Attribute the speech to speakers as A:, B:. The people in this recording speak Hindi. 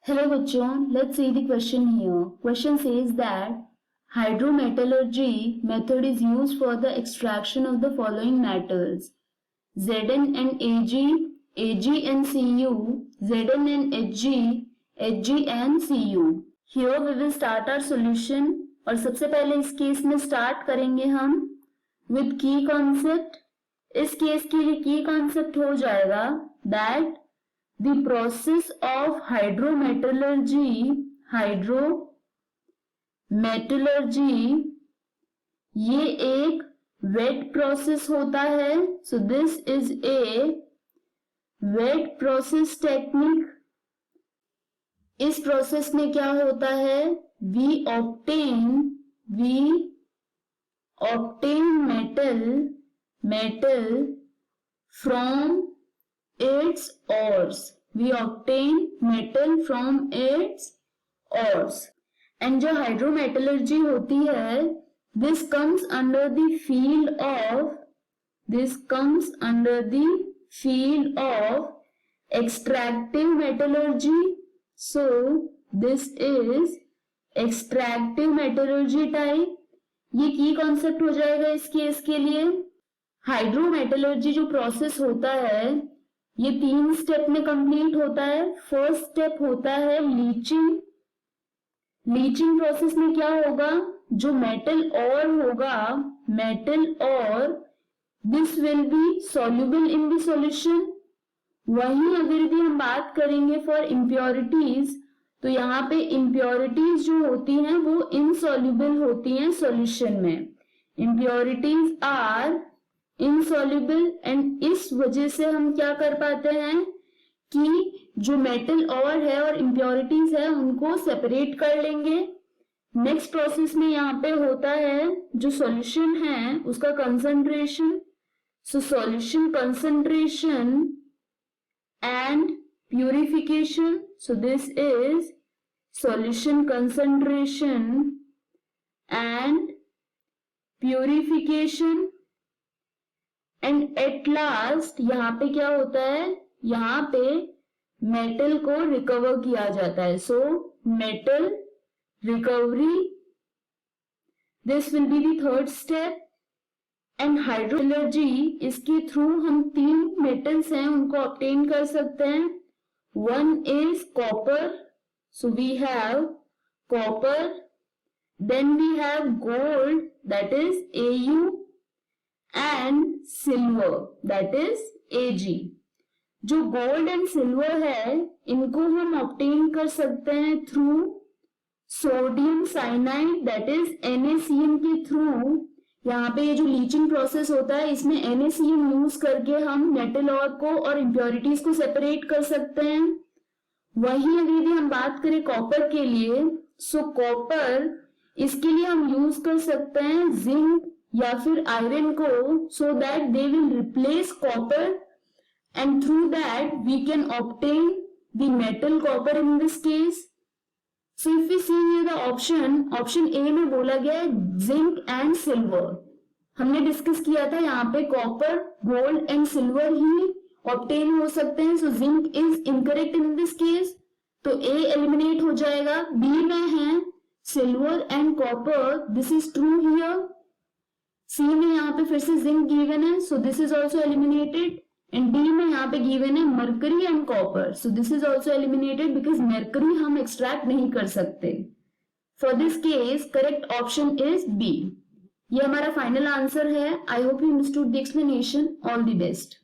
A: Hello bachon, let's see the question here. Question says that hydrometallurgy method is used for the extraction of the following metals: Zn and Ag, Ag and Cu, Zn and Hg, Hg and Cu. Here we will start our solution और सबसे पहले इस केस में स्टार्ट करेंगे हम with key concept. इस केस के लिए की कॉन्सेप्ट हो जाएगा that the process of hydrometallurgy ये एक wet process होता है. So this is a wet process technique. इस प्रोसेस में क्या होता है? We obtain metal from its ores. We obtain metal from its ores. And जो hydrometallurgy होती है, this comes under the field of extractive metallurgy. So this is extractive metallurgy type. ये की कॉन्सेप्ट हो जाएगा इस केस के लिए. हाइड्रोमेटलर्जी जो प्रोसेस होता है ये 3 स्टेप में कंप्लीट होता है. फर्स्ट स्टेप होता है लीचिंग. लीचिंग प्रोसेस में क्या होगा? जो मेटल और होगा, मेटल और this will be soluble in the solution. वहीं अगर भी हम बात करेंगे फॉर इम्प्योरिटीज, तो यहाँ पे इम्प्योरिटीज जो होती हैं वो इनसॉल्युबल होती हैं सॉल्यूशन में. इम्प्योरिटीज आर इनसॉल्युबल एंड इस वजह से हम क्या कर पाते हैं कि जो मेटल और है और इम्प्योरिटीज है उनको सेपरेट कर लेंगे. नेक्स्ट प्रोसेस में यहाँ पे होता है जो सॉल्यूशन है उसका concentration. So solution concentration and purification. So this is solution concentration and purification. And at last यहाँ पे क्या होता है? यहाँ पे मेटल को रिकवर किया जाता है. So metal recovery, this will be the third step. And hydrometallurgy इसके थ्रू हम 3 मेटल्स हैं उनको ऑब्टेन कर सकते हैं. One is copper. So we have copper. Then we have gold that is Au and silver that is Ag. जो गोल्ड एंड सिल्वर है इनको हम ऑब्टेन कर सकते हैं through sodium cyanide that is NaCN के थ्रू. यहाँ पे ये जो लीचिंग प्रोसेस होता है इसमें NaCN यूज करके हम मेटल और को और इम्प्योरिटीज को सेपरेट कर सकते हैं. वहीं अगर भी हम बात करें कॉपर के लिए, सो कॉपर इसके लिए हम यूज कर सकते हैं जिंक या फिर आयरन को, so that they will replace copper and through that we can obtain the metal copper in this case. So if we see here the option A में बोला गया है जिंक एंड सिल्वर. हमने डिस्कस किया था यहाँ पे copper, gold and silver he obtain हो सकते हैं. So zinc is incorrect in this case. तो A एलिमिनेट हो जाएगा. B में है silver and copper, this is true here. C में यहाँ पे फिर से जिंक गिवन है, so this is also eliminated. And D में यहाँ पे गिवन है mercury and copper, so this is also eliminated because mercury हम एक्सट्रैक्ट नहीं कर सकते. For this case correct option is B. ये हमारा फाइनल आंसर है. I hope you understood the explanation. All the best.